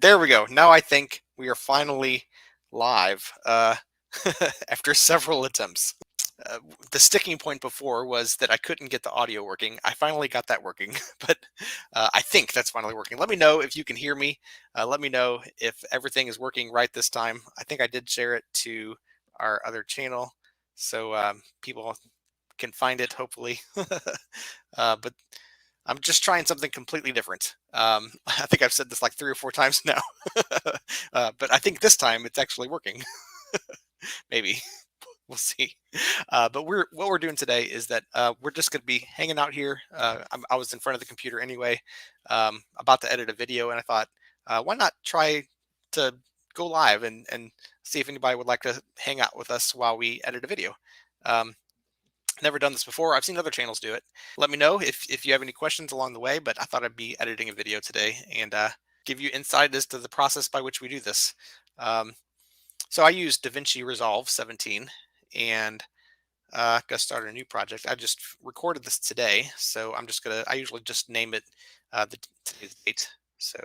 There we go. Now I think we are finally live after several attempts. Uh, the sticking point before was that I couldn't get the audio working. I finally got that working, but I think that's finally working. Let me know if you can hear me. Let me know if everything is working right this time. I think I did share it to our other channel so people can find it, hopefully. But I'm just trying something completely different. I think I've said this like 3 or 4 times now, but I think this time it's actually working. Maybe we'll see. But what we're doing today is that we're just going to be hanging out here. I was in front of the computer anyway, about to edit a video, and I thought, why not try to go live and see if anybody would like to hang out with us while we edit a video. Um, Never done this before. I've seen other channels do it. Let me know if you have any questions along the way, but I thought I'd be editing a video today and give you insight as to the process by which we do this. Um, so I use DaVinci Resolve 17 and gonna start a new project. I just recorded this today, so I usually just name it today's date. So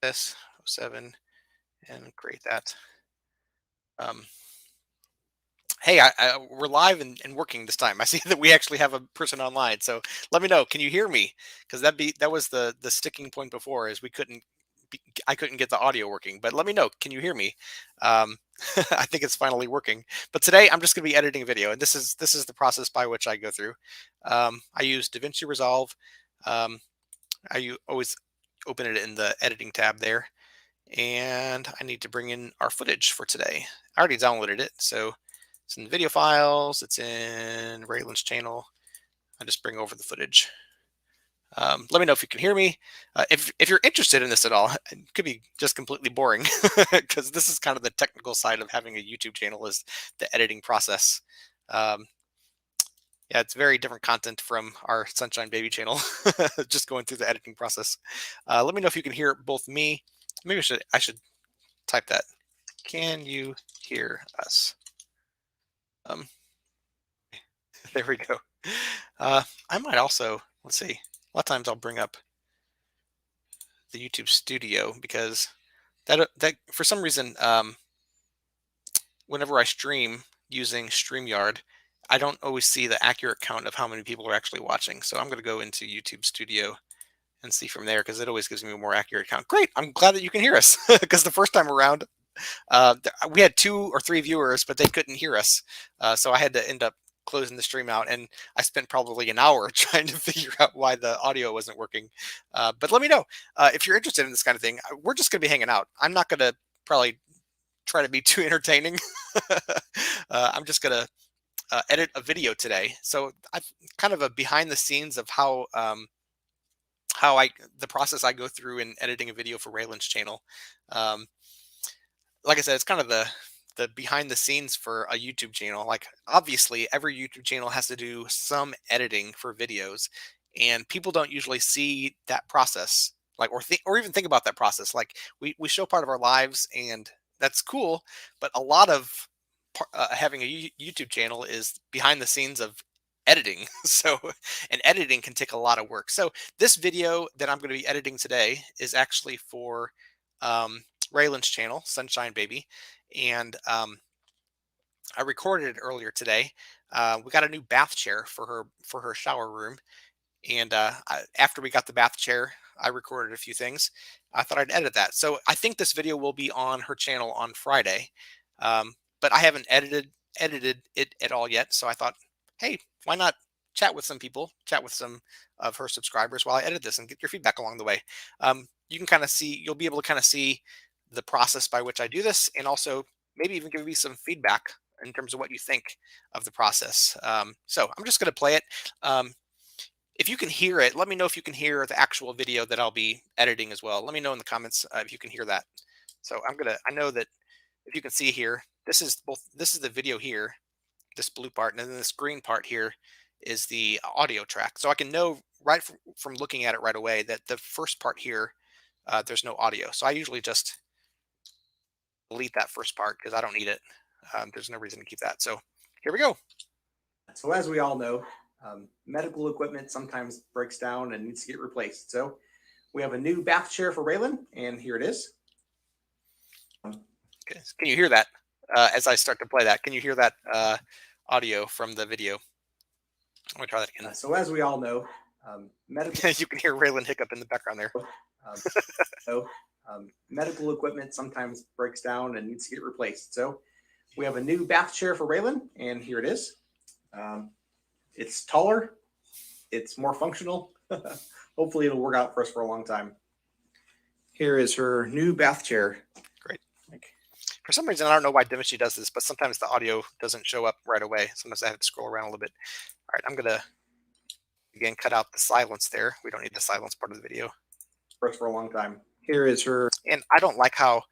this 07 and create that. Um, Hey, we're live and working this time. I see that we actually have a person online. So let me know. Can you hear me? Because that was the sticking point before, is I couldn't get the audio working. But let me know. Can you hear me? Um, I think it's finally working. But today I'm just going to be editing a video, and this is the process by which I go through. I use DaVinci Resolve. Um, always open it in the editing tab there, and I need to bring in our footage for today. I already downloaded it, so it's in the video files. It's in Raylan's channel. I just bring over the footage. Let me know if you can hear me. If you're interested in this at all, it could be just completely boring because this is kind of the technical side of having a YouTube channel, is the editing process. Um, yeah, it's very different content from our Sunshine Baby channel, just going through the editing process. Let me know if you can hear both me. Maybe I should type that. Can you hear us? Um, there we go. I might also, let's see, a lot of times I'll bring up the YouTube Studio because that for some reason, whenever I stream using StreamYard, I don't always see the accurate count of how many people are actually watching. So I'm going to go into YouTube Studio and see from there, because it always gives me a more accurate count. Great, I'm glad that you can hear us, because the first time around, we had 2 or 3 viewers, but they couldn't hear us. So I had to end up closing the stream out, and I spent probably an hour trying to figure out why the audio wasn't working. But let me know if you're interested in this kind of thing. We're just going to be hanging out. I'm not going to probably try to be too entertaining. I'm just going to edit a video today. So I've kind of a behind the scenes of how the process I go through in editing a video for Raylan's channel. Um, like I said, it's kind of the behind the scenes for a YouTube channel. Like, obviously, every YouTube channel has to do some editing for videos, and people don't usually see that process, like, or even think about that process. Like, we show part of our lives, and that's cool, but a lot of having a YouTube channel is behind the scenes of editing. So, and editing can take a lot of work. So this video that I'm going to be editing today is actually for Raylan's channel, Sunshine Baby, and I recorded it earlier today. We got a new bath chair for her shower room, and after we got the bath chair, I recorded a few things. I thought I'd edit that. So I think this video will be on her channel on Friday, but I haven't edited it at all yet. So I thought, hey, why not chat with some people, chat with some of her subscribers while I edit this and get your feedback along the way. You can kind of see, you'll be able to kind of see the process by which I do this, and also maybe even give me some feedback in terms of what you think of the process. So I'm just going to play it. If you can hear it, let me know if you can hear the actual video that I'll be editing as well. Let me know in the comments if you can hear that. So I know that if you can see here, this is the video here, this blue part, and then this green part here is the audio track. So I can know right from looking at it right away that the first part here, there's no audio. So I usually just delete that first part because I don't need it. There's no reason to keep that. So here we go. So as we all know, medical equipment sometimes breaks down and needs to get replaced. So we have a new bath chair for Raylan, and here it is. Okay. Can you hear that? As I start to play that, can you hear that audio from the video? I'm gonna try that again. So as we all know, medical you can hear Raylan hiccup in the background there. Medical equipment sometimes breaks down and needs to get replaced. So we have a new bath chair for Raylan, and here it is. It's taller, it's more functional. Hopefully it'll work out for us for a long time. Here is her new bath chair. Great. For some reason, I don't know why DaVinci does this, but sometimes the audio doesn't show up right away. Sometimes I have to scroll around a little bit. All right, I'm going to, again, cut out the silence there. We don't need the silence part of the video. For us for a long time. Here is her. And I don't like how,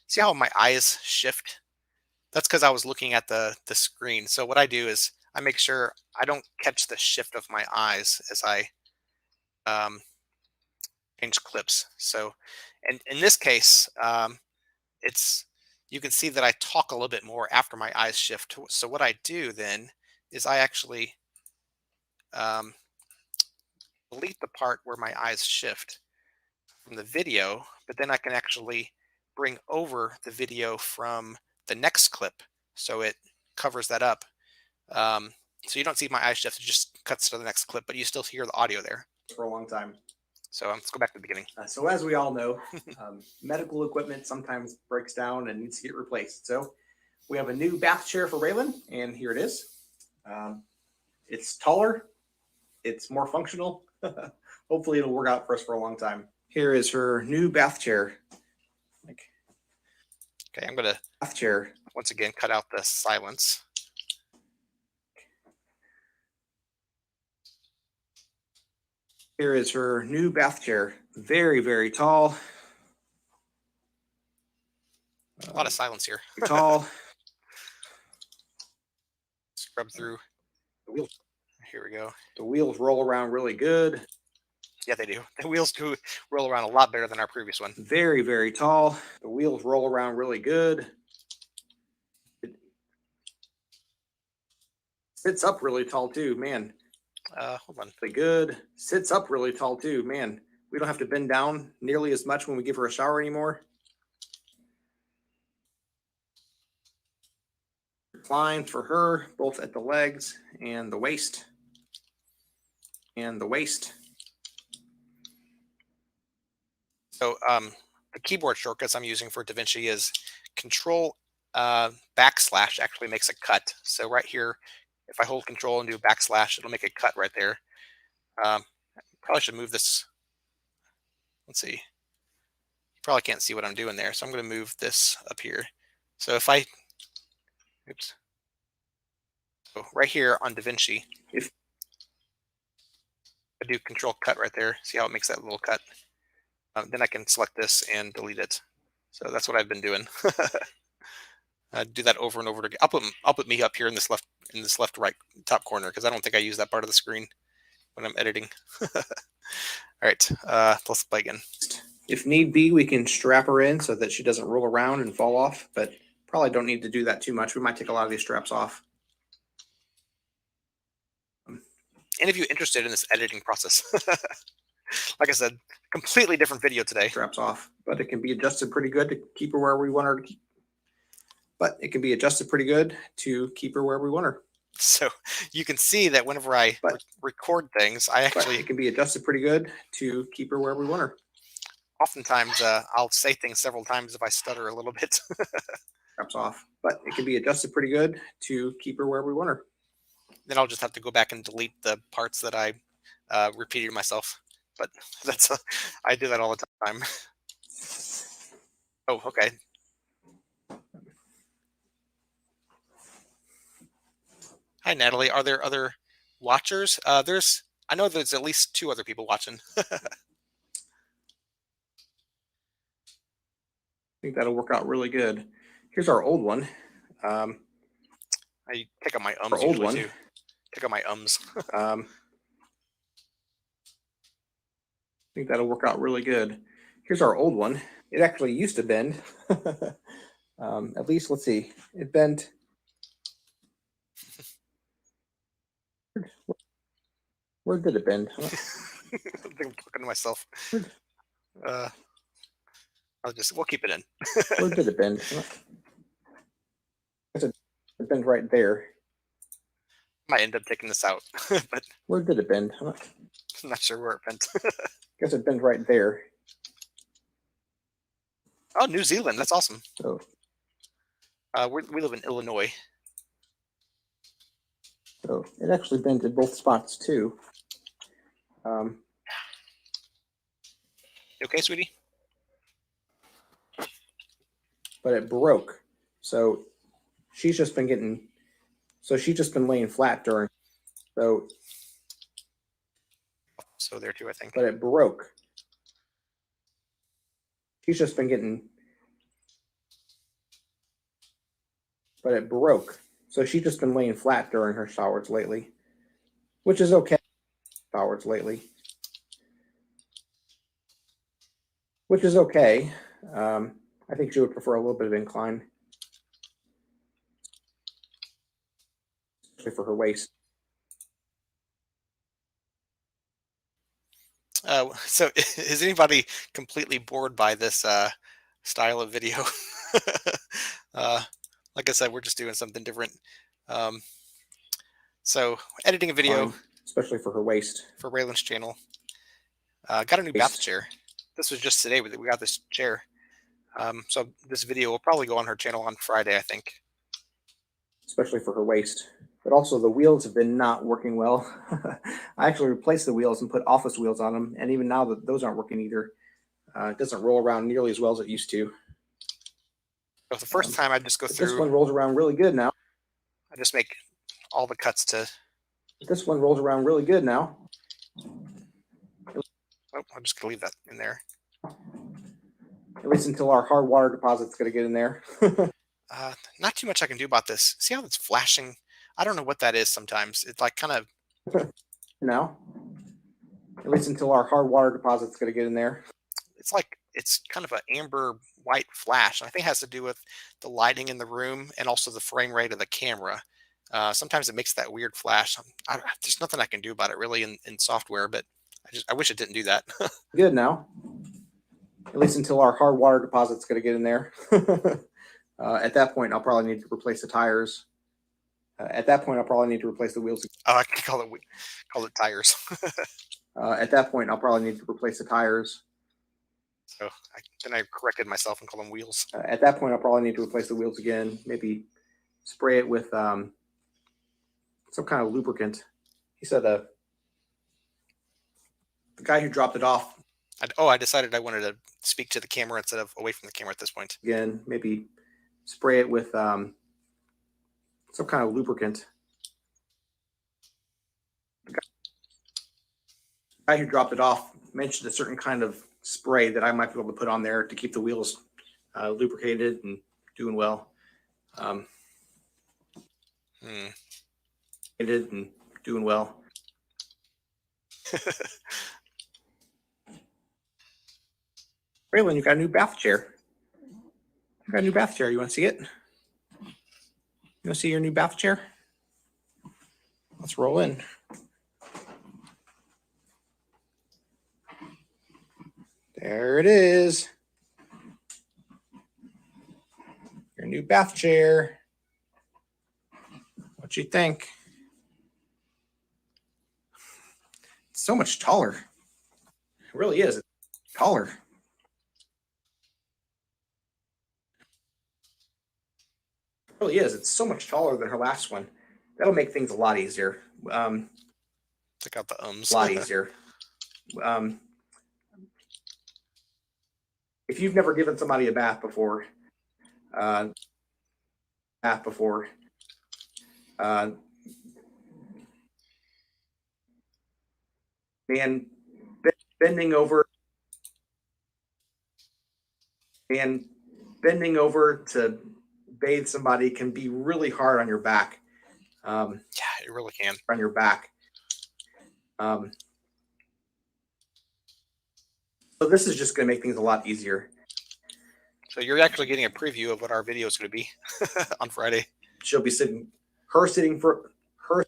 see how my eyes shift? That's because I was looking at the screen. So what I do is I make sure I don't catch the shift of my eyes as I change clips. So, and in this case, you can see that I talk a little bit more after my eyes shift. So what I do then is I actually delete the part where my eyes shift from the video, but then I can actually bring over the video from the next clip so it covers that up. So you don't see my eyes shift, it just cuts to the next clip, but you still hear the audio there for a long time. So let's go back to the beginning. So as we all know, medical equipment sometimes breaks down and needs to get replaced. So we have a new bath chair for Raylan, and here it is. It's taller, it's more functional. Hopefully it'll work out for us for a long time. Here is her new bath chair. Okay, I'm gonna bath chair once again cut out the silence. Here is her new bath chair. Very, very tall. A lot of silence here. Tall. Scrub through the wheels. Here we go. The wheels roll around really good. Yeah, they do. The wheels do roll around a lot better than our previous one. Very, very tall. The wheels roll around really good. It sits up really tall too, man. Hold on. Really good. Sits up really tall too, man. We don't have to bend down nearly as much when we give her a shower anymore. Recline for her, both at the legs and the waist. And the waist. So the keyboard shortcuts I'm using for DaVinci is Control backslash actually makes a cut. So right here, if I hold Control and do backslash, it'll make a cut right there. Probably should move this. Let's see. You probably can't see what I'm doing there, so I'm going to move this up here. So if I, oops. So right here on DaVinci, if I do Control cut right there, see how it makes that little cut? Then I can select this and delete it. So that's what I've been doing. Do that over and over again. I'll put me up here in this left right top corner because I don't think I use that part of the screen when I'm editing. All right, let's play again. If need be, we can strap her in so that she doesn't roll around and fall off, but probably don't need to do that too much. We might take a lot of these straps off. Any of you interested in this editing process? Like I said, completely different video today. Straps off, but it can be adjusted pretty good to keep her where we want her to keep. But it can be adjusted pretty good to keep her where we want her. So you can see that whenever I record things, it can be adjusted pretty good to keep her where we want her. Oftentimes, I'll say things several times if I stutter a little bit. Straps off, but it can be adjusted pretty good to keep her where we want her. Then I'll just have to go back and delete the parts that I repeated myself. But I do that all the time. Oh, okay. Hi, Natalie. Are there other watchers? I know there's at least 2 other people watching. I think that'll work out really good. Here's our old one. I take out my ums usually too. Take out my ums. I think that'll work out really good. Here's our old one. It actually used to bend. At least, let's see. It bent. Where did it bend? I think I'm talking to myself. We'll keep it in. Where did it bend? It bend right there. Might end up taking this out, but Where did it bend? I'm not sure where it bent. Guess it bent right there. Oh, New Zealand. That's awesome. Oh. We live in Illinois. So it actually bent in both spots too. You okay, sweetie? But it broke. So she's just been laying flat during. So there too, I think. But it broke. She's just been getting. But it broke. So she's just been laying flat during her showers lately, which is okay. Which is okay. I think she would prefer a little bit of incline, especially for her waist. So is anybody completely bored by this style of video? Like I said, we're just doing something different. So editing a video, Fine, especially for her waist, for Raylan's channel. Got a new bath chair. This was just today we got this chair. So this video will probably go on her channel on Friday, I think. Especially for her waist. But also the wheels have been not working well. I actually replaced the wheels and put office wheels on them, and even now that those aren't working either. It doesn't roll around nearly as well as it used to. So the first time I just go through. This one rolls around really good now. I just make all the cuts to. This one rolls around really good now. Oh, I'm just gonna leave that in there. At least until our hard water deposit's gonna get in there. Not too much I can do about this. See how it's flashing? I don't know what that is sometimes. It's like kind of. Now. At least until our hard water deposit's gonna get in there. It's kind of an amber white flash. And I think it has to do with the lighting in the room and also the frame rate of the camera. Sometimes it makes that weird flash. There's nothing I can do about it really in software, but I wish it didn't do that. Good now. At least until our hard water deposit's going to get in there. At that point, I'll probably need to replace the tires. At that point, I'll probably need to replace the wheels. Oh, I can call it tires. At that point, I'll probably need to replace the tires. So then I corrected myself and called them wheels. At that point, I'll probably need to replace the wheels again. Maybe spray it with some kind of lubricant. He said the guy who dropped it off. I decided I wanted to speak to the camera instead of away from the camera at this point. Again, maybe spray it with some kind of lubricant. The guy who dropped it off mentioned a certain kind of spray that I might be able to put on there to keep the wheels lubricated and doing well. And doing well. Raylan, you got a new bath chair. You got a new bath chair. You want to see it? You want to see your new bath chair? Let's roll in. There it is. Your new bath chair. What you think? It's so much taller. It really is. It's taller. It really is. It's so much taller than her last one. That'll make things a lot easier. Take out the ums. A lot easier. If you've never given somebody a bath before, man, bending over to bathe somebody can be really hard on your back. Yeah, it really can. On your back. So this is just going to make things a lot easier. So you're actually getting a preview of what our video is going to be on Friday. She'll be sitting taller.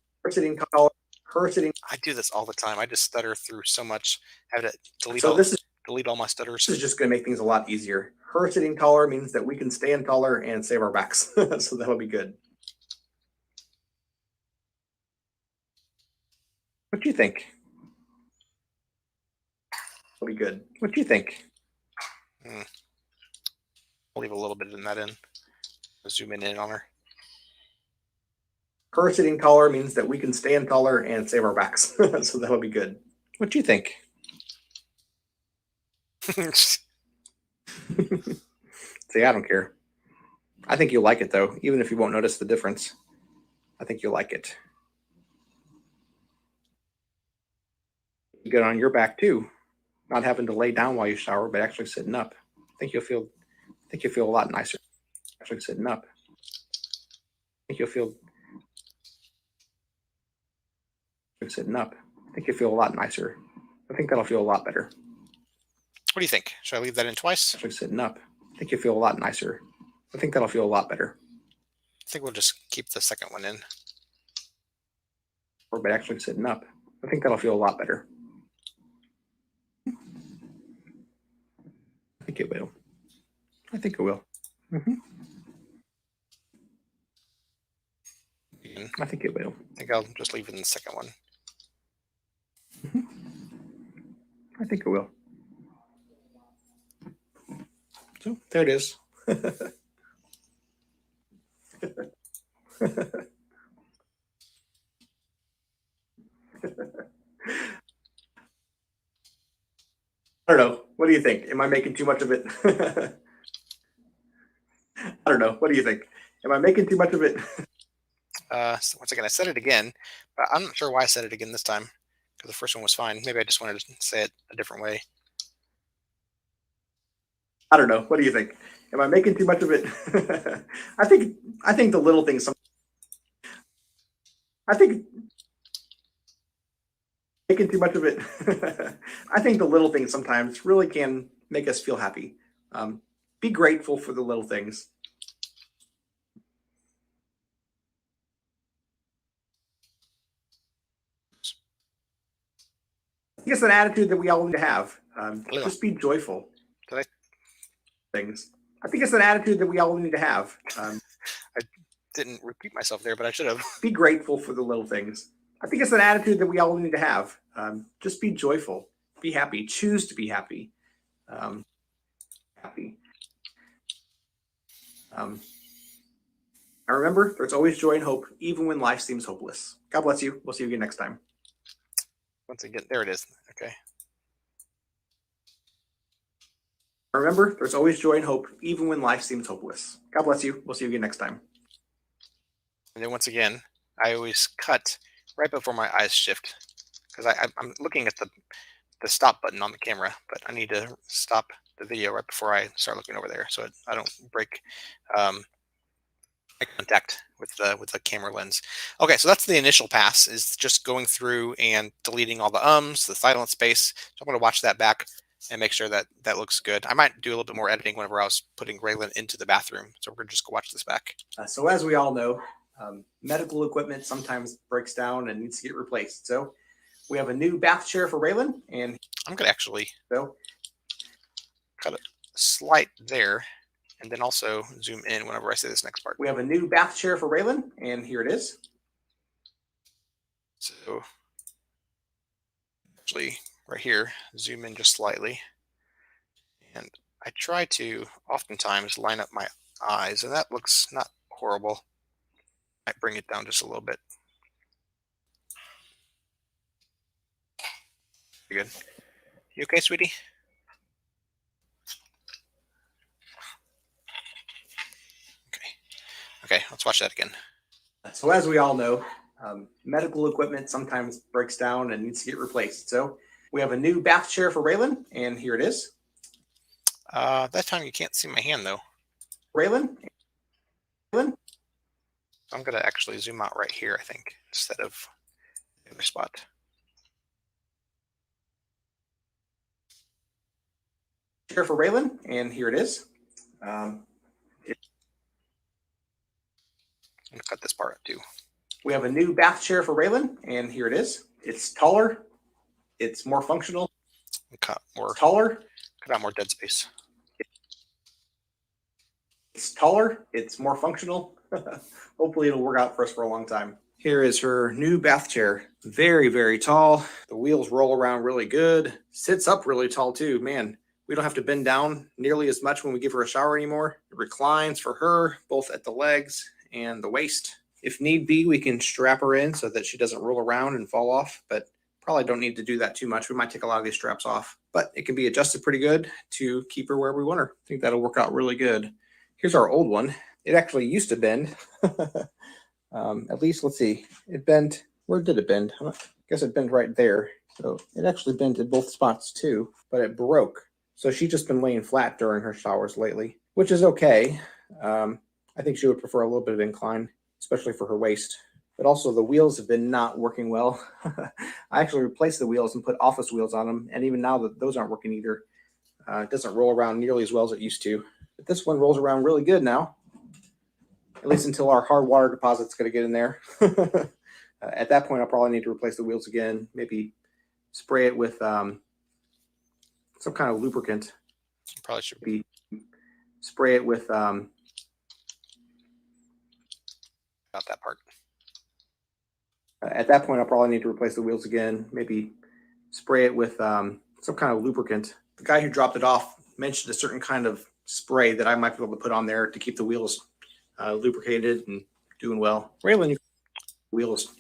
I do this all the time. I just stutter through so much. I have to delete delete all my stutters. This is just going to make things a lot easier. Her sitting taller means that we can stand taller and save our backs. So that'll be good. What do you think? That'll be good. What do you think? I'll leave a little bit in that in. Zoom in on her. Her sitting taller means that we can stand taller and save our backs. So that'll be good. What do you think? See, I don't care. I think you'll like it though, even if you won't notice the difference. I think you'll like it. You get on your back too, not having to lay down while you shower, but actually sitting up. I think you'll feel a lot nicer. Actually sitting up. I think you'll feel sitting up. I think you'll feel a lot nicer. I think that'll feel a lot better. What do you think? Should I leave that in twice? Actually sitting up. I think you'll feel a lot nicer. I think that'll feel a lot better. I think we'll just keep the second one in. But actually sitting up. I think that'll feel a lot better. I think it will. I think it will. I think it will. I think I'll just leave it in the second one. I think it will. So there it is. I don't know. What do you think? Am I making too much of it? I don't know. What do you think? Am I making too much of it? So once again, I said it again, but I'm not sure why I said it again this time, because the first one was fine. Maybe I just wanted to say it a different way. I don't know. What do you think? Am I making too much of it? I think the little things. I think making too much of it. I think the little things sometimes really can make us feel happy. Be grateful for the little things. I think it's an attitude that we all need to have. Just be joyful. Things. I think it's an attitude that we all need to have. I didn't repeat myself there, but I should have. Be grateful for the little things. I think it's an attitude that we all need to have. Just be joyful. Be happy. Choose to be happy. Happy. I remember there's always joy and hope, even when life seems hopeless. God bless you. We'll see you again next time. Once again, there it is. Okay. Remember, there's always joy and hope, even when life seems hopeless. God bless you. We'll see you again next time. And then once again, I always cut right before my eyes shift, because I'm looking at the stop button on the camera, but I need to stop the video right before I start looking over there, so I don't break eye contact with the camera lens. Okay, so that's the initial pass, is just going through and deleting all the the silent space. So I'm going to watch that back and make sure that that looks good. I might do a little bit more editing whenever I was putting Raylan into the bathroom. So we're going to just go watch this back. So as we all know, medical equipment sometimes breaks down and needs to get replaced. So we have a new bath chair for Raylan, and I'm going to actually cut a slight there, and then also zoom in whenever I say this next part. We have a new bath chair for Raylan, and here it is. So actually right here, zoom in just slightly. And I try to oftentimes line up my eyes, and that looks not horrible. Might bring it down just a little bit. You good? You okay, sweetie? Okay, let's watch that again. So as we all know, medical equipment sometimes breaks down and needs to get replaced. So we have a new bath chair for Raylan, and here it is. That time you can't see my hand though. Raylan? I'm going to actually zoom out right here, I think, instead of the other spot. Chair for Raylan, and here it is. I'm going to cut this part too. We have a new bath chair for Raylan, and here it is. It's taller. It's more functional. Cut more. It's taller. Cut out more dead space. It's taller, it's more functional. Hopefully it'll work out for us for a long time. Here is her new bath chair. Very, very tall. The wheels roll around really good. Sits up really tall too. Man, we don't have to bend down nearly as much when we give her a shower anymore. It reclines for her, both at the legs and the waist. If need be, we can strap her in so that she doesn't roll around and fall off, but probably don't need to do that too much. We might take a lot of these straps off, but it can be adjusted pretty good to keep her where we want her. I think that'll work out really good. Here's our old one. It actually used to bend. At least, let's see, it bent. Where did it bend? I guess it bent right there. So it actually bent in both spots too, but it broke. So she's just been laying flat during her showers lately, which is okay. I think she would prefer a little bit of incline, especially for her waist. But also the wheels have been not working well. I actually replaced the wheels and put office wheels on them. And even now that those aren't working either, it doesn't roll around nearly as well as it used to. But this one rolls around really good now, at least until our hard water deposit's going to get in there. At that point, I'll probably need to replace the wheels again, maybe spray it with some kind of lubricant. Probably should be spray it with not that part. At that point, I'll probably need to replace the wheels again, maybe spray it with some kind of lubricant. The guy who dropped it off mentioned a certain kind of spray that I might be able to put on there to keep the wheels lubricated and doing well. Raylan, you wheels.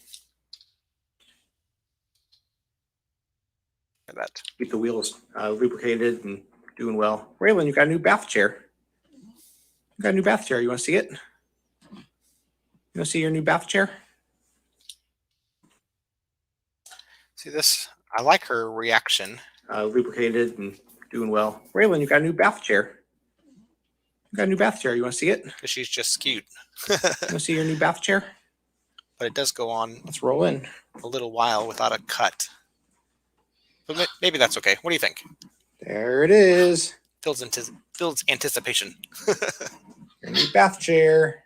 That. Keep the wheels lubricated and doing well. Raylan, you got a new bath chair. You got a new bath chair. You want to see it? You want to see your new bath chair? See this? I like her reaction. Lubricated and doing well. Raylan, you got a new bath chair. You got a new bath chair. You want to see it? Because she's just cute. You want to see your new bath chair? But it does go on. Let's roll in. A little while without a cut. But maybe that's okay. What do you think? There it is. Builds anticipation. Your new bath chair.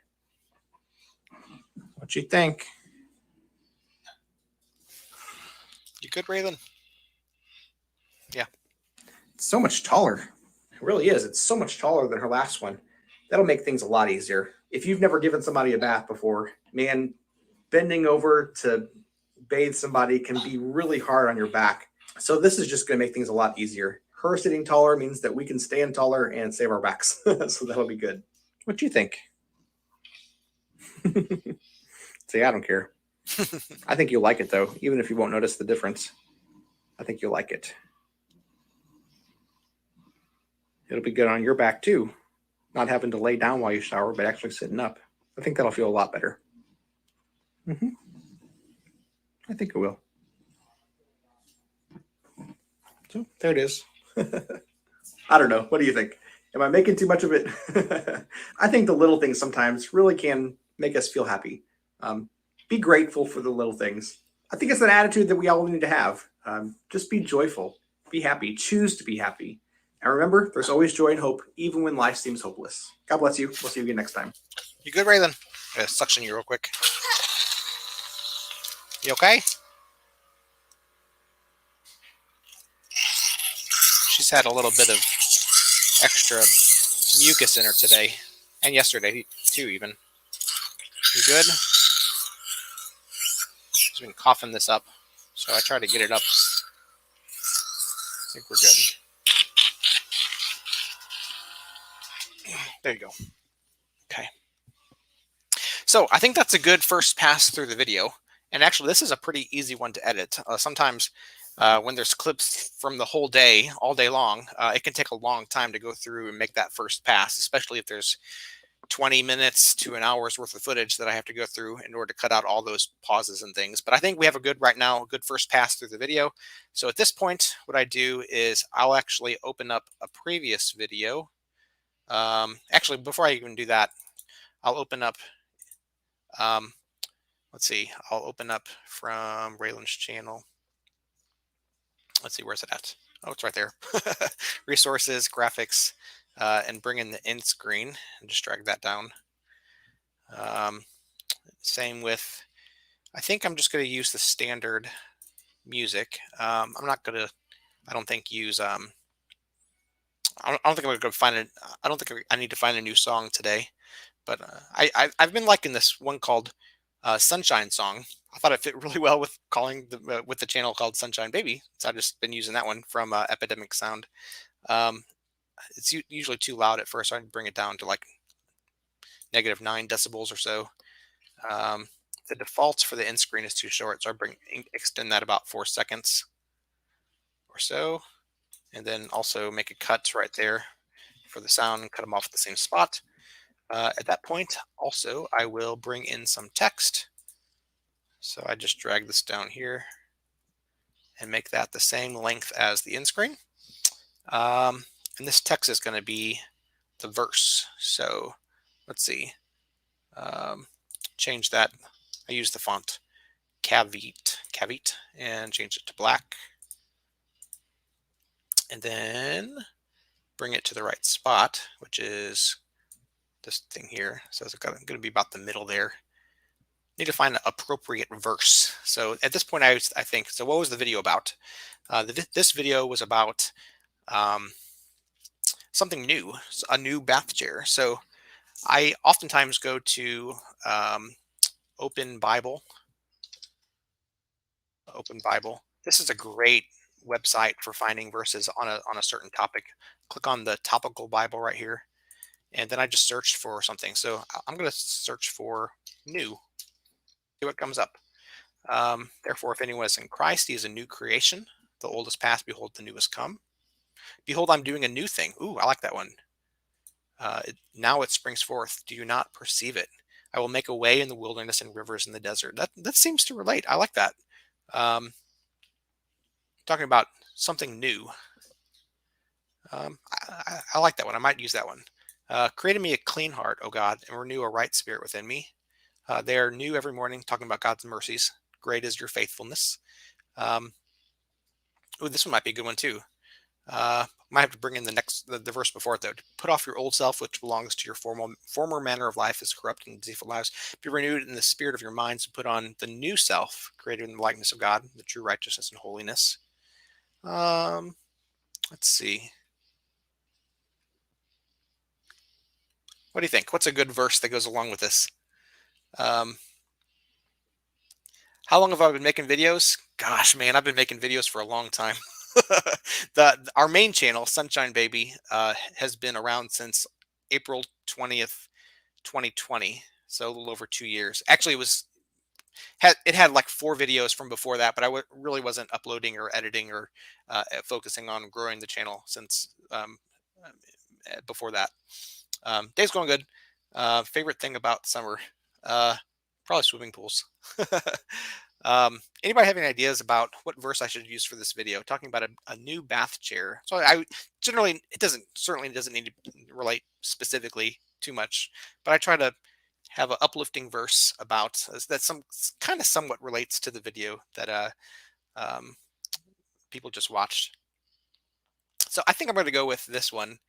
What you think? You good, Raylan? Yeah. It's so much taller. It really is. It's so much taller than her last one. That'll make things a lot easier. If you've never given somebody a bath before, man, bending over to bathe somebody can be really hard on your back. So this is just going to make things a lot easier. Her sitting taller means that we can stand taller and save our backs. So that'll be good. What do you think? See, I don't care. I think you'll like it, though, even if you won't notice the difference. I think you'll like it. It'll be good on your back, too. Not having to lay down while you shower, but actually sitting up. I think that'll feel a lot better. I think it will. So there it is. I don't know. What do you think? Am I making too much of it? I think the little things sometimes really can make us feel happy. Be grateful for the little things. I think it's an attitude that we all need to have. Just be joyful. Be happy. Choose to be happy. And remember, there's always joy and hope, even when life seems hopeless. God bless you. We'll see you again next time. You good, Raylan? I'm gonna suction you real quick. You okay? She's had a little bit of extra mucus in her today, and yesterday too, even. You good? She's been coughing this up, so I try to get it up. I think we're good. There you go. Okay. So I think that's a good first pass through the video. And actually, this is a pretty easy one to edit. Sometimes when there's clips from the whole day, all day long, it can take a long time to go through and make that first pass, especially if there's 20 minutes to an hour's worth of footage that I have to go through in order to cut out all those pauses and things. But I think we have a good first pass through the video. So at this point, what I do is I'll actually open up a previous video. Actually, before I even do that, I'll open up, let's see, I'll open up from Raylan's channel. Let's see, where's it at? Oh, it's right there. Resources, graphics, and bring in the end screen and just drag that down. Same with, I think I'm just going to use the standard music. I'm not going to, I don't think, use I don't think I'm gonna go find it. I don't think I need to find a new song today. But I've been liking this one called Sunshine Song. I thought it fit really well with calling with the channel called Sunshine Baby. So I've just been using that one from Epidemic Sound. Um, it's usually too loud at first, so I bring it down to like -9 decibels or so. Um, the defaults for the end screen is too short, so I extend that about 4 seconds or so, and then also make a cut right there for the sound and cut them off at the same spot. At that point, also, I will bring in some text. So I just drag this down here and make that the same length as the end screen. And this text is going to be the verse. So let's see. Um, change that. I use the font Cavite, and change it to black. And then bring it to the right spot, which is this thing here. So it's going to be about the middle there. Need to find an appropriate verse. So at this point, I think, so what was the video about? This video was about something new, a new bath chair. So I oftentimes go to Open Bible. Open Bible. This is a great website for finding verses on a certain topic. Click on the topical Bible right here, and then I just search for something. So I'm going to search for new. See what comes up. Therefore, if anyone is in Christ, he is a new creation. The old is past; behold, the new has come. Behold, I'm doing a new thing. Ooh, I like that one. Now it springs forth. Do you not perceive it? I will make a way in the wilderness and rivers in the desert. That seems to relate. I like that. Talking about something new. I like that one. I might use that one. Created me a clean heart, O God, and renew a right spirit within me. They are new every morning, talking about God's mercies. Great is your faithfulness. This one might be a good one too. Might have to bring in the verse before it though. Put off your old self, which belongs to your former manner of life, is corrupt and deceitful lives. Be renewed in the spirit of your minds, and put on the new self, created in the likeness of God, the true righteousness and holiness. Let's see. What do you think? What's a good verse that goes along with this? How long have I been making videos? Gosh, man, I've been making videos for a long time. Our main channel, Sunshine Baby, has been around since April 20th, 2020. So a little over 2 years. Actually, it had like 4 videos from before that, but I really wasn't uploading or editing or focusing on growing the channel since before that. Day's going good. Favorite thing about summer, probably swimming pools. Anybody have any ideas about what verse I should use for this video? Talking about a new bath chair. So I generally, certainly doesn't need to relate specifically too much, but I try to have an uplifting verse about that kind of somewhat relates to the video that um, people just watched. So I think I'm going to go with this one.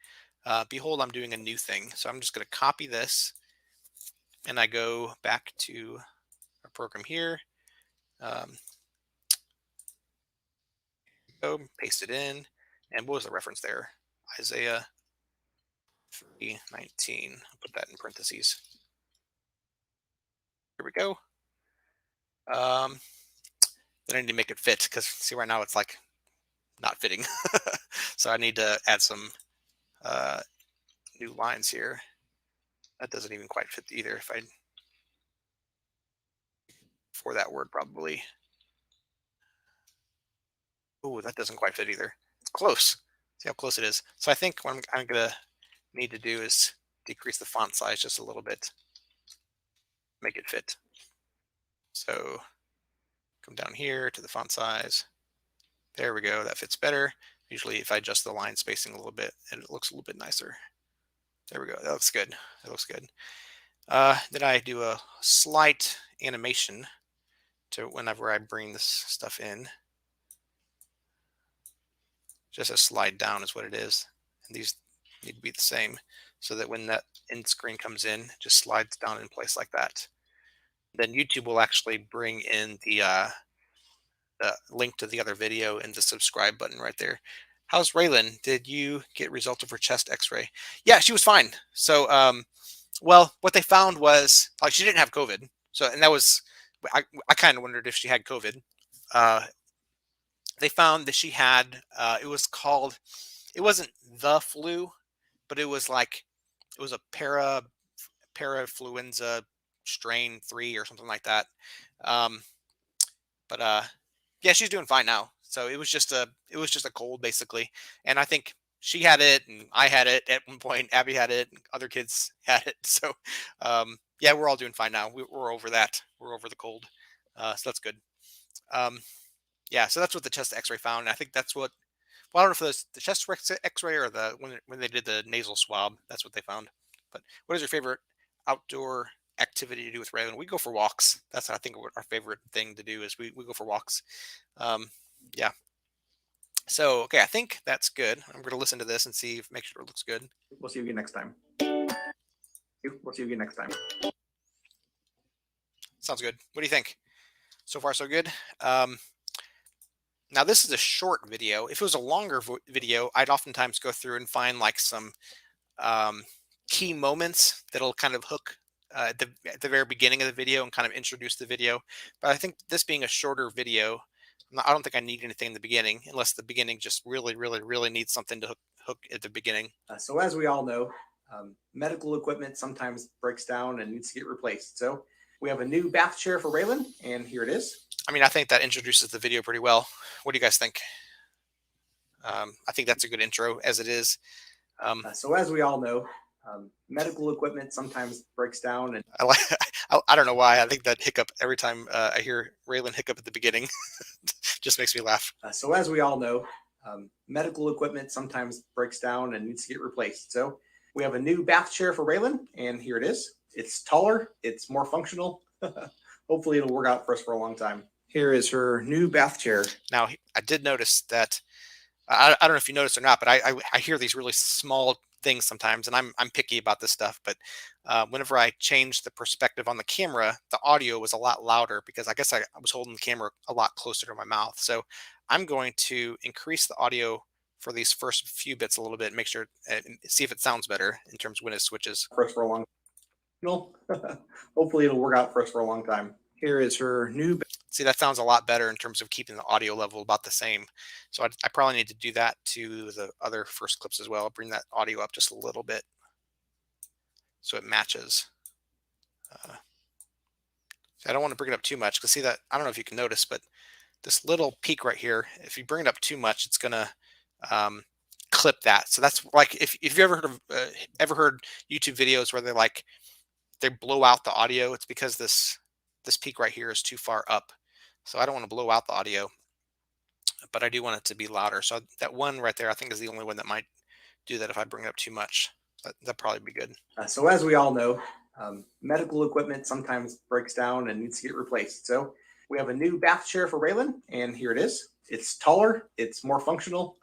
Behold, I'm doing a new thing. So I'm just going to copy this, and I go back to our program here. Go paste it in, and what was the reference there? Isaiah 3:19. I'll put that in parentheses. Here we go. Then I need to make it fit because see right now it's like not fitting. So I need to add some new lines here. That doesn't even quite fit either. If I for that word probably. Oh, that doesn't quite fit either. It's close. See how close it is. So I think what I'm gonna need to do is decrease the font size just a little bit, make it fit. So come down here to the font size. There we go. That fits better. Usually if I adjust the line spacing a little bit, it looks a little bit nicer. There we go. That looks good. That looks good. Then I do a slight animation to whenever I bring this stuff in. Just a slide down is what it is. And these need to be the same so that when that end screen comes in, it just slides down in place like that. Then YouTube will actually bring in the link to the other video and the subscribe button right there. How's Raylan? Did you get results of her chest X-ray? Yeah, she was fine. So, well, what they found was like she didn't have COVID. So, and that was I kind of wondered if she had COVID. Uh, they found that she had it was called it wasn't the flu, but it was like it was a parainfluenza strain 3 or something like that. Um, but yeah, she's doing fine now. So it was just a cold basically, and I think she had it and I had it at one point. Abby had it, and other kids had it. So yeah, we're all doing fine now. We're over that. We're over the cold, so that's good. Um, yeah, so that's what the chest X-ray found. And I think that's what. Well, I don't know if it was the chest X-ray or the when they did the nasal swab. That's what they found. But what is your favorite outdoor activity to do with Raven? We go for walks. That's I think what our favorite thing to do is we go for walks. Um, yeah. So okay, I think that's good. I'm going to listen to this and see if make sure it looks good. We'll see you again next time. We'll see you again next time. Sounds good. What do you think? So far, so good. Now this is a short video. If it was a longer video, I'd oftentimes go through and find like some key moments that'll kind of hook at the very beginning of the video and kind of introduce the video. But I think this being a shorter video, I don't think I need anything in the beginning unless the beginning just really, really, really needs something to hook at the beginning. So as we all know, medical equipment sometimes breaks down and needs to get replaced. So we have a new bath chair for Raylan, and here it is. I mean, I think that introduces the video pretty well. What do you guys think? I think that's a good intro as it is. So as we all know, medical equipment sometimes breaks down, and I don't know why. I think that hiccup every time I hear Raylan hiccup at the beginning just makes me laugh. So as we all know, medical equipment sometimes breaks down and needs to get replaced. So we have a new bath chair for Raylan, and here it is. It's taller, it's more functional. Hopefully it'll work out for us for a long time. Here is her new bath chair. Now, I did notice that, I don't know if you noticed or not, but I hear these really small things sometimes, and I'm picky about this stuff, but whenever I changed the perspective on the camera, the audio was a lot louder because I guess I was holding the camera a lot closer to my mouth. So I'm going to increase the audio for these first few bits a little bit, make sure, see if it sounds better in terms of when it switches. For us for a long time. Hopefully it'll work out for us for a long time. Here is her new. See, that sounds a lot better in terms of keeping the audio level about the same. So I probably need to do that to the other first clips as well. Bring that audio up just a little bit so it matches. I don't want to bring it up too much because see that, I don't know if you can notice, but this little peak right here, if you bring it up too much, it's going to clip that. So that's like, if you ever heard YouTube videos where they blow out the audio, it's because this peak right here is too far up. So I don't want to blow out the audio, but I do want it to be louder. So that one right there, I think is the only one that might do that if I bring it up too much. That'd probably be good. So as we all know, medical equipment sometimes breaks down and needs to get replaced. So we have a new bath chair for Raylan, and here it is. It's taller, it's more functional.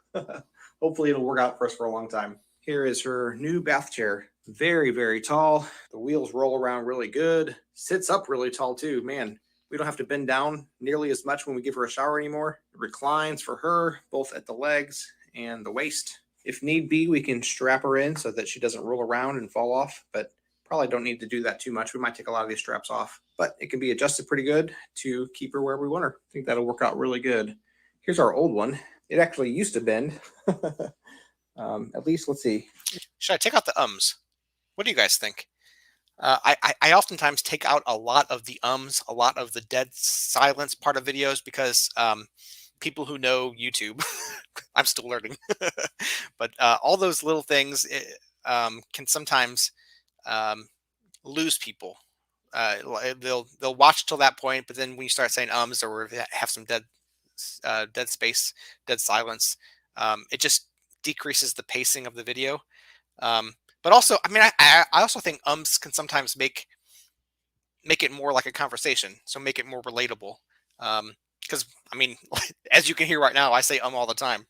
Hopefully it'll work out for us for a long time. Here is her new bath chair. Very, very tall. The wheels roll around really good. Sits up really tall too. Man, we don't have to bend down nearly as much when we give her a shower anymore. It reclines for her, both at the legs and the waist. If need be, we can strap her in so that she doesn't roll around and fall off, but probably don't need to do that too much. We might take a lot of these straps off, but it can be adjusted pretty good to keep her where we want her. I think that'll work out really good. Here's our old one. It actually used to bend. At least, let's see. Should I take out the ums? What do you guys think? I oftentimes take out a lot of the ums, a lot of the dead silence part of videos because people who know YouTube, I'm still learning, but all those little things can sometimes lose people. They'll watch till that point, but then when you start saying ums or have some dead space, dead silence, it just decreases the pacing of the video. But also, I mean, I also think ums can sometimes make it more like a conversation, so make it more relatable. Because I mean, as you can hear right now, I say all the time.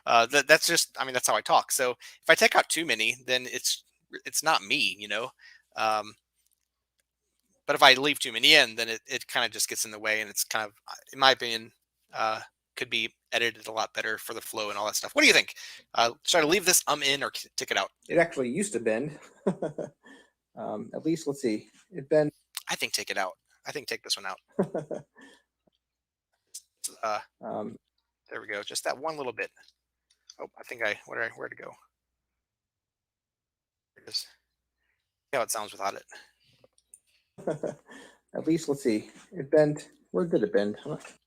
That's just, I mean, that's how I talk. So if I take out too many, then it's not me, you know. But if I leave too many in, then it kind of just gets in the way, and it's kind of, in my opinion, could be edited a lot better for the flow and all that stuff. What do you think? Should I leave this in or take it out? It actually used to bend. At least, let's see. It bend. I think take it out. I think take this one out. There we go. Just that one little bit. Oh, I think where'd it go? There it is. See how it sounds without it. At least, let's see. It bent. Where did it bend?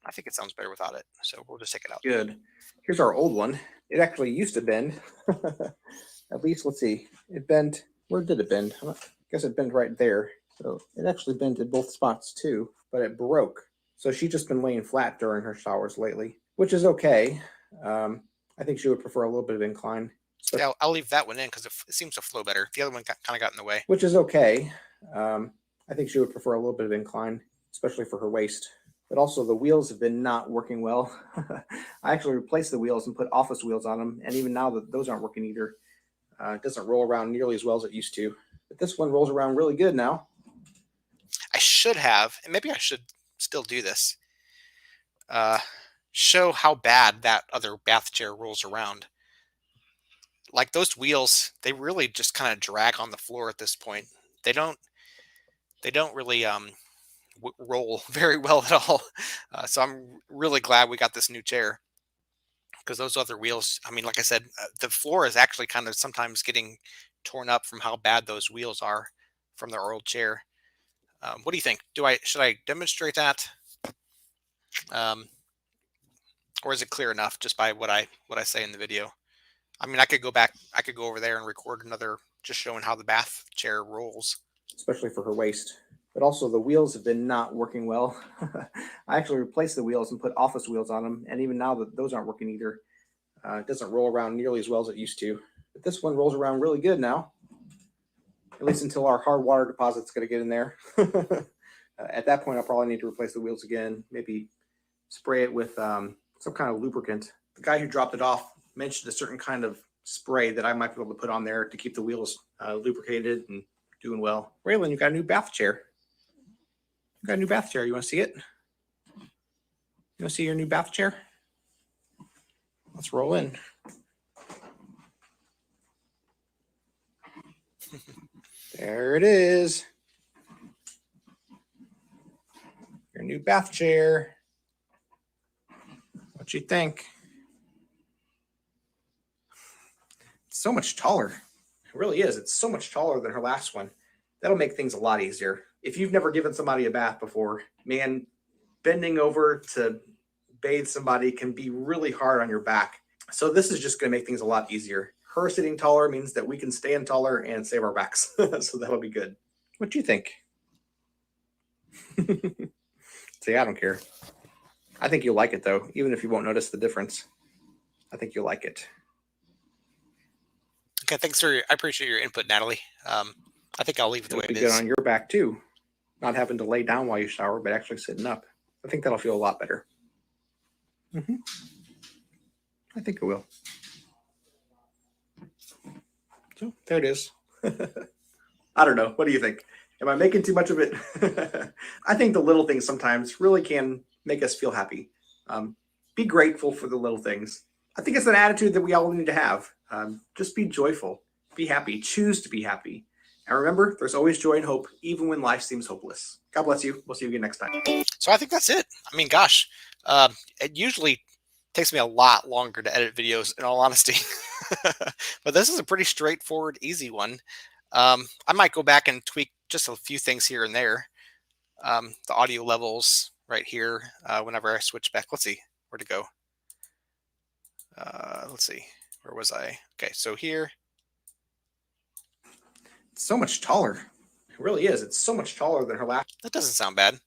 I think it sounds better without it. So we'll just take it out. Good. Here's our old one. It actually used to bend. At least, let's see. It bent. Where did it bend? I guess it bent right there. So it actually bent in both spots too, but it broke. So she's just been laying flat during her showers lately, which is okay. I think she would prefer a little bit of incline. Yeah, I'll leave that one in because it seems to flow better. The other one kind of got in the way. Which is okay. I think she would prefer a little bit of incline, especially for her waist. But also the wheels have been not working well. I actually replaced the wheels and put office wheels on them. And even now that those aren't working either. It doesn't roll around nearly as well as it used to. But this one rolls around really good now. I should have, and maybe I should still do this. Show how bad that other bath chair rolls around. Like those wheels, they really just kind of drag on the floor at this point. They don't really roll very well at all. So I'm really glad we got this new chair because those other wheels, I mean, like I said, the floor is actually kind of sometimes getting torn up from how bad those wheels are from their old chair. What do you think? Should I demonstrate that? Or is it clear enough just by what I say in the video? I mean, I could go over there and record another just showing how the bath chair rolls. Especially for her waist. But also the wheels have been not working well. I actually replaced the wheels and put office wheels on them. And even now that those aren't working either. It doesn't roll around nearly as well as it used to. But this one rolls around really good now. At least until our hard water deposit's going to get in there. At that point, I'll probably need to replace the wheels again. Maybe spray it with some kind of lubricant. The guy who dropped it off mentioned a certain kind of spray that I might be able to put on there to keep the wheels lubricated and doing well. Raylan, you got a new bath chair. You got a new bath chair. You want to see it? You want to see your new bath chair? Let's roll in. There it is. Your new bath chair. What you think? It's so much taller. It really is. It's so much taller than her last one. That'll make things a lot easier. If you've never given somebody a bath before, man, bending over to bathe somebody can be really hard on your back. So this is just going to make things a lot easier. Her sitting taller means that we can stand taller and save our backs. So that'll be good. What do you think? See, I don't care. I think you'll like it though, even if you won't notice the difference. I think you'll like it. Okay, thanks I appreciate your input, Natalie. I think I'll leave it the way it is. Good on your back too. Not having to lay down while you shower, but actually sitting up. I think that'll feel a lot better. I think it will. So there it is. I don't know. What do you think? Am I making too much of it? I think the little things sometimes really can make us feel happy. Be grateful for the little things. I think it's an attitude that we all need to have. Just be joyful. Be happy. Choose to be happy. And remember, there's always joy and hope, even when life seems hopeless. God bless you. We'll see you again next time. So I think that's it. I mean, gosh, it usually takes me a lot longer to edit videos, in all honesty. But this is a pretty straightforward, easy one. I might go back and tweak just a few things here and there. The audio levels right here, whenever I switch back. Let's see, where'd it go? Let's see, where was I? Okay, so here. It's so much taller. It really is. It's so much taller than her last. That doesn't sound bad.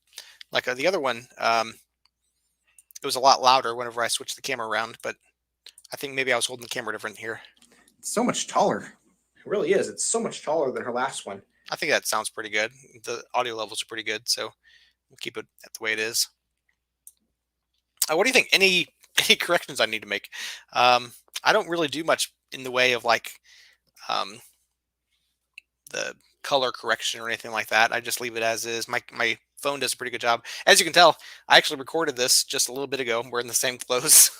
Like the other one, it was a lot louder whenever I switched the camera around, but I think maybe I was holding the camera different here. It's so much taller. It really is. It's so much taller than her last one. I think that sounds pretty good. The audio levels are pretty good, so we'll keep it at the way it is. What do you think? Any corrections I need to make? I don't really do much in the way of like the color correction or anything like that. I just leave it as is. My phone does a pretty good job. As you can tell, I actually recorded this just a little bit ago. We're in the same clothes.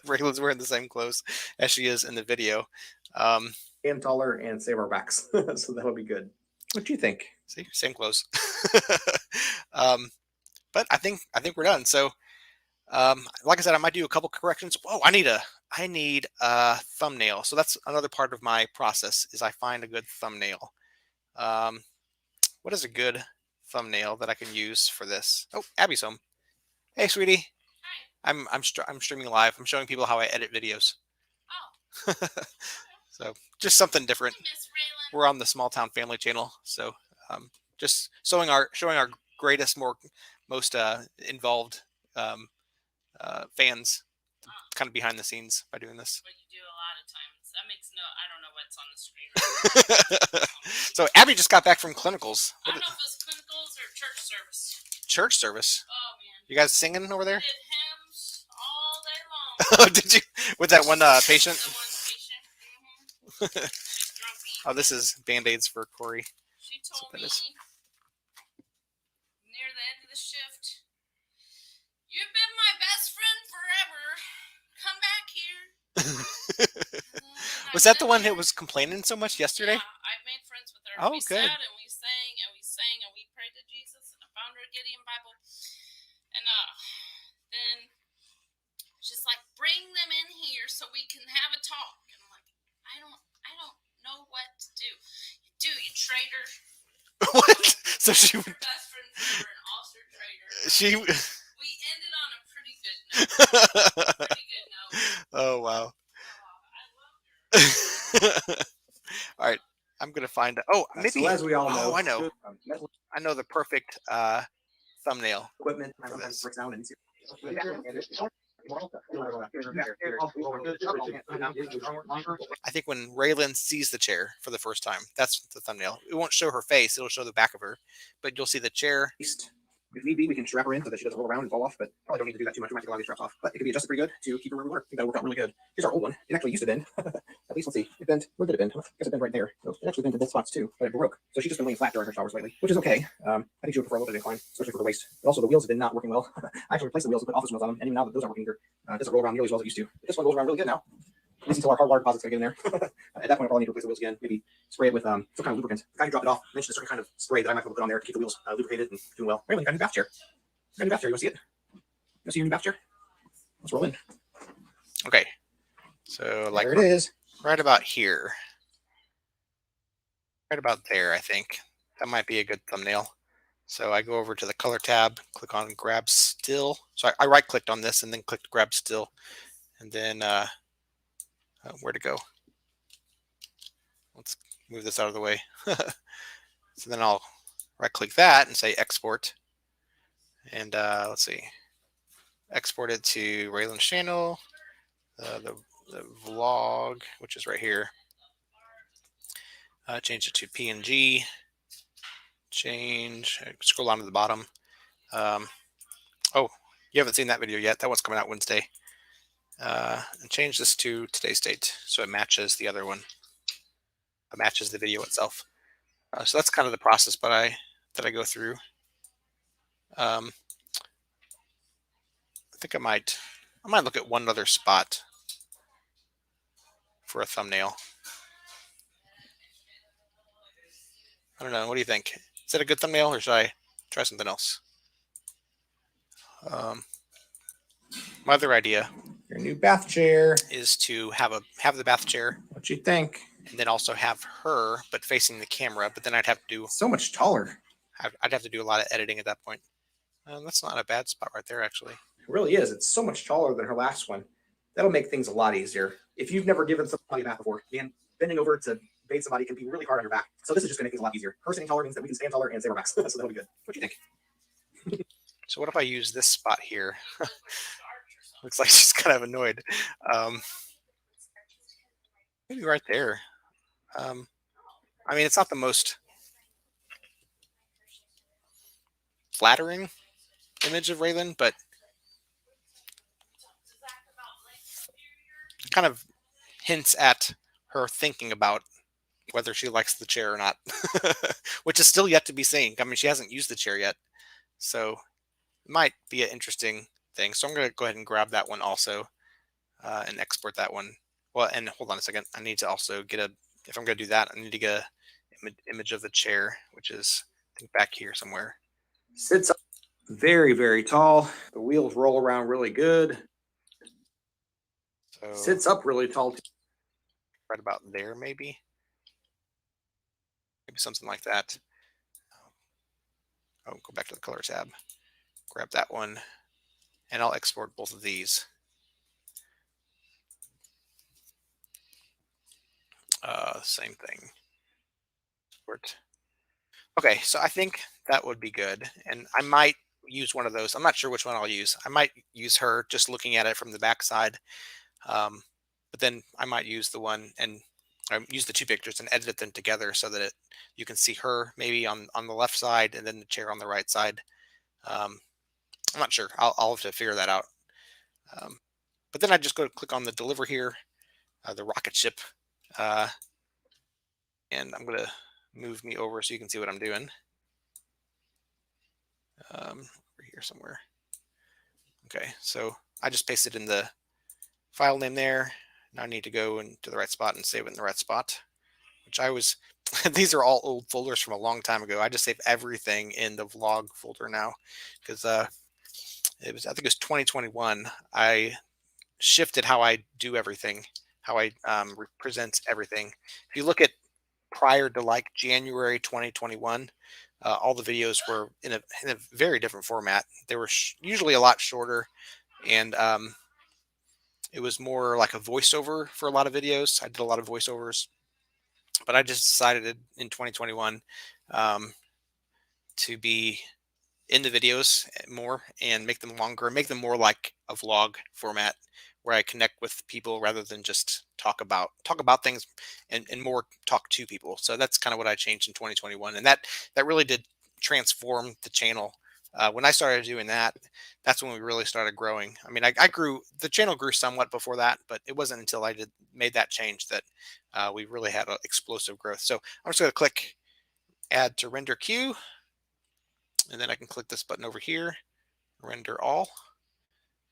Raylan's wearing the same clothes as she is in the video. And taller and save our backs. So that'll be good. What do you think? See, same clothes. But I think we're done. So, like I said, I might do a couple corrections. Oh, I need a thumbnail. So that's another part of my process is I find a good thumbnail. What is a good thumbnail that I can use for this? Oh, Abby's home. Hey, sweetie. Hi. I'm streaming live. I'm showing people how I edit videos. Oh. So just something different. Hi, Miss Raylan. We're on the Small Town Family channel, so just showing our greatest, most involved fans, kind of behind the scenes by doing this. What you do a lot of times. That makes I don't know what's on the screen right now. So Abby just got back from clinicals. I don't know if it's clinicals or church service. Church service. Oh man. You guys singing over there? We did hymns all day long. Did you with that one patient? The one patient. Mm-hmm. She's grumpy. Oh, this is Band-Aids for Corey. She told that me is. near the end of the shift, "You've been my best friend forever. Come back here." Was that the one that was complaining so much yesterday? Yeah, I made friends with her. Oh, We good. sat and we sang and we sang and we prayed to Jesus and I found her a Gideon Bible. And then she's like, "Bring them in here so we can have a talk." And I'm like, I don't know what to do. You traitor. What? So she Your best friend forever and also traitor. she. We ended on a pretty good note. Pretty good note. Oh wow. I love her. All right, I'm gonna find. Oh, maybe. So as we all know, Oh, I know. Metal I know the perfect thumbnail. equipment For this. breaks down and I think when Raylan sees the chair for the first time, that's the thumbnail. It won't show her face; it'll show the back of her, but you'll see the chair. If need be, we can strap her in so that she doesn't roll around and fall off, but probably don't need to do that too much. We might take a lot of these straps off, but it can be adjusted pretty good to keep her where we want her. I think that'll work out really good. Here's our old one. It actually used to bend. At least, let's see. It bent. Where did it bend? I guess it bent right there. So it actually bent in both spots too, but it broke. So she's just been laying flat during her showers lately, which is okay. I think she would prefer a little bit of incline, especially for the waist. But also, the wheels have been not working well. I actually replaced the wheels and put office wheels on them, and even now that those aren't working either, it doesn't roll around nearly as well as it used to. But this one rolls around really good now. At least until our hardwire deposit's gonna get in there. At that point, I'll probably need to replace the wheels again. Maybe spray it with some kind of lubricant. The guy who dropped it off mentioned a certain kind of spray that I might be able to put on there to keep the wheels lubricated and doing well. Really, got a new bath chair. Got a new bath chair. You want to see it? You want to see your new bath chair? Let's roll in. Okay, so like There it is. right about here, right about there. I think that might be a good thumbnail. So I go over to the color tab, click on grab still. So I right clicked on this and then clicked grab still, and then where to go? Let's move this out of the way. So then I'll right click that and say export, and let's see, export it to Raylan's channel, the vlog, which is right here. Change it to PNG. Scroll down to the bottom. Oh, you haven't seen that video yet. That one's coming out Wednesday. And change this to today's date so it matches the other one. It matches the video itself. So that's kind of the process, that I go through. I think I might look at one other spot for a thumbnail. I don't know. What do you think? Is that a good thumbnail, or should I try something else? My other idea Your new bath chair. is to have the bath chair, What you think? and then also have her, but facing the camera. But then I'd have to So much taller. do a lot of editing at that point. That's not a bad spot right there, actually. It really is. It's so much taller than her last one. That'll make things a lot easier. If you've never given somebody a bath before, man, bending over to bathe somebody can be really hard on your back. So this is just going to make things a lot easier. Her sitting taller means that we can stand taller and save our backs. So that'll be good. What do you think? So what if I use this spot here? Looks like she's kind of annoyed. Maybe right there. I mean, it's not the most flattering image of Raylan, but kind of hints at her thinking about whether she likes the chair or not, which is still yet to be seen. I mean, she hasn't used the chair yet, so it might be an interesting thing. So I'm going to go ahead and grab that one also and export that one. Well, and hold on a second. I need to also get a, if I'm going to do that, I need to get a image of the chair, which is I think back here somewhere. Sits up very, very tall. The wheels roll around really good. So Sits up really tall. right about there, maybe something like that. Oh, go back to the color tab, grab that one, and I'll export both of these. Same thing. Export. Okay, so I think that would be good, and I might use one of those. I'm not sure which one I'll use. I might use her just looking at it from the backside, but then I might use the one and use the two pictures and edit them together so that you can see her maybe on the left side and then the chair on the right side. I'm not sure. I'll have to figure that out. But then I just go to click on the deliver here, the rocket ship, and I'm going to move me over so you can see what I'm doing. Over here somewhere. Okay, so I just pasted in the file name there. Now I need to go into the right spot and save it in the right spot, which I was, these are all old folders from a long time ago. I just save everything in the vlog folder now because it was, I think it was 2021. I shifted how I do everything, how I present everything. If you look at prior to like January 2021, all the videos were in a very different format. They were usually a lot shorter, and it was more like a voiceover for a lot of videos. I did a lot of voiceovers, but I just decided in 2021 to be in the videos more and make them longer, make them more like a vlog format where I connect with people rather than just talk about things and more talk to people. So that's kind of what I changed in 2021, and that really did transform the channel. When I started doing that, that's when we really started growing. I mean, I grew, the channel grew somewhat before that, but it wasn't until I made that change that we really had an explosive growth. So I'm just going to click add to render queue, and then I can click this button over here, render all.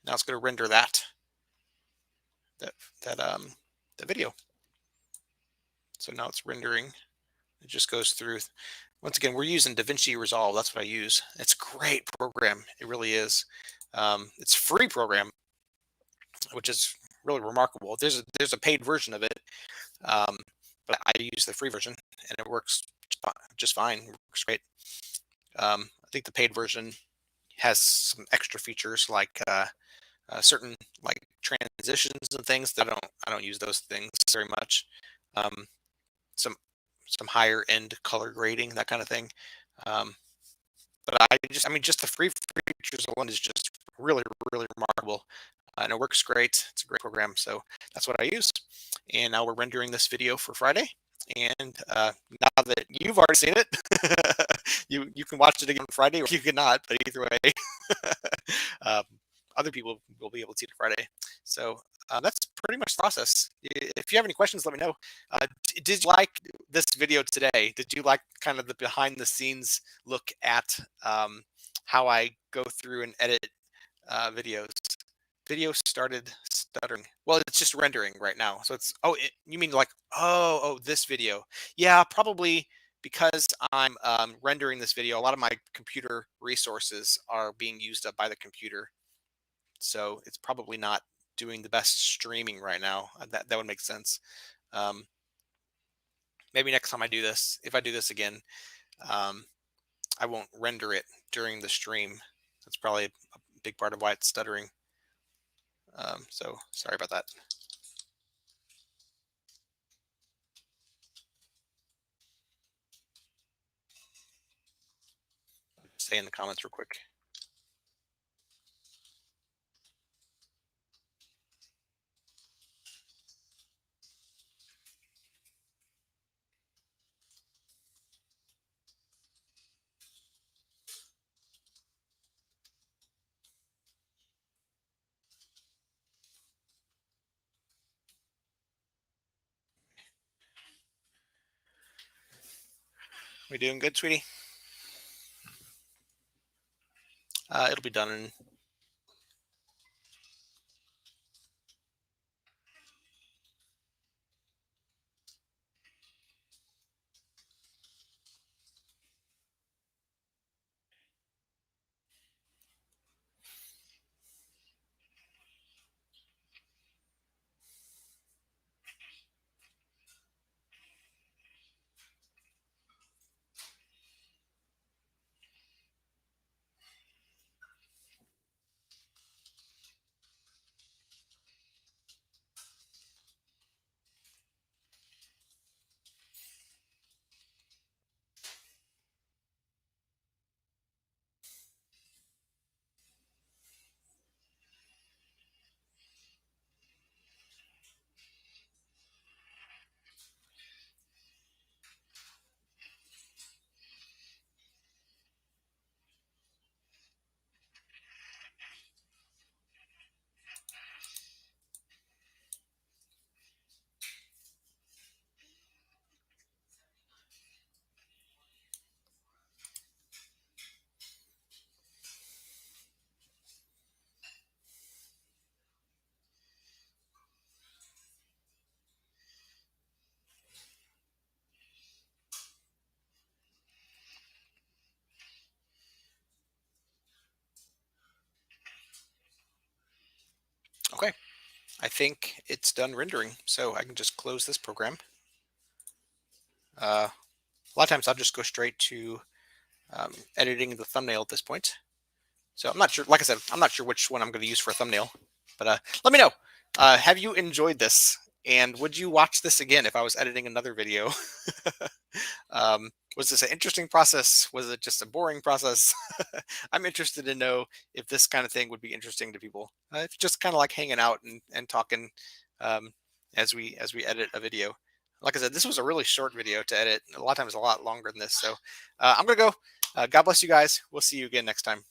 Now it's going to render that the video. So now it's rendering. It just goes through. Once again, we're using DaVinci Resolve. That's what I use. It's a great program. It really is. It's a free program, which is really remarkable. There's a paid version of it, but I use the free version, and it works just fine. It works great. I think the paid version has some extra features like certain like transitions and things that I don't use those things very much. Some higher end color grading, that kind of thing. But I mean, just the free features alone is just really remarkable, and it works great. It's a great program, so that's what I use. And now we're rendering this video for Friday. And now that you've already seen it, you can watch it again on Friday, or you cannot. But either way, other people will be able to see it Friday. So that's pretty much the process. If you have any questions, let me know. Did you like this video today? Did you like kind of the behind the scenes look at how I go through and edit videos? Video started stuttering. Well, it's just rendering right now. So it's, oh, you mean like, oh, this video. Yeah, probably because I'm rendering this video, a lot of my computer resources are being used up by the computer. So it's probably not doing the best streaming right now. That would make sense. Maybe next time I do this, if I do this again, I won't render it during the stream. That's probably a big part of why it's stuttering. So sorry about that. Say in the comments real quick. We doing good, sweetie? It'll be done in. Okay, I think it's done rendering, so I can just close this program. A lot of times I'll just go straight to editing the thumbnail at this point. So I'm not sure, like I said, I'm not sure which one I'm going to use for a thumbnail, but let me know. Have you enjoyed this? And would you watch this again if I was editing another video? Was this an interesting process? Was it just a boring process? I'm interested to know if this kind of thing would be interesting to people. It's just kind of like hanging out and talking um, as we edit a video. Like I said, this was a really short video to edit. A lot of times a lot longer than this. So I'm going to go. God bless you guys. We'll see you again next time.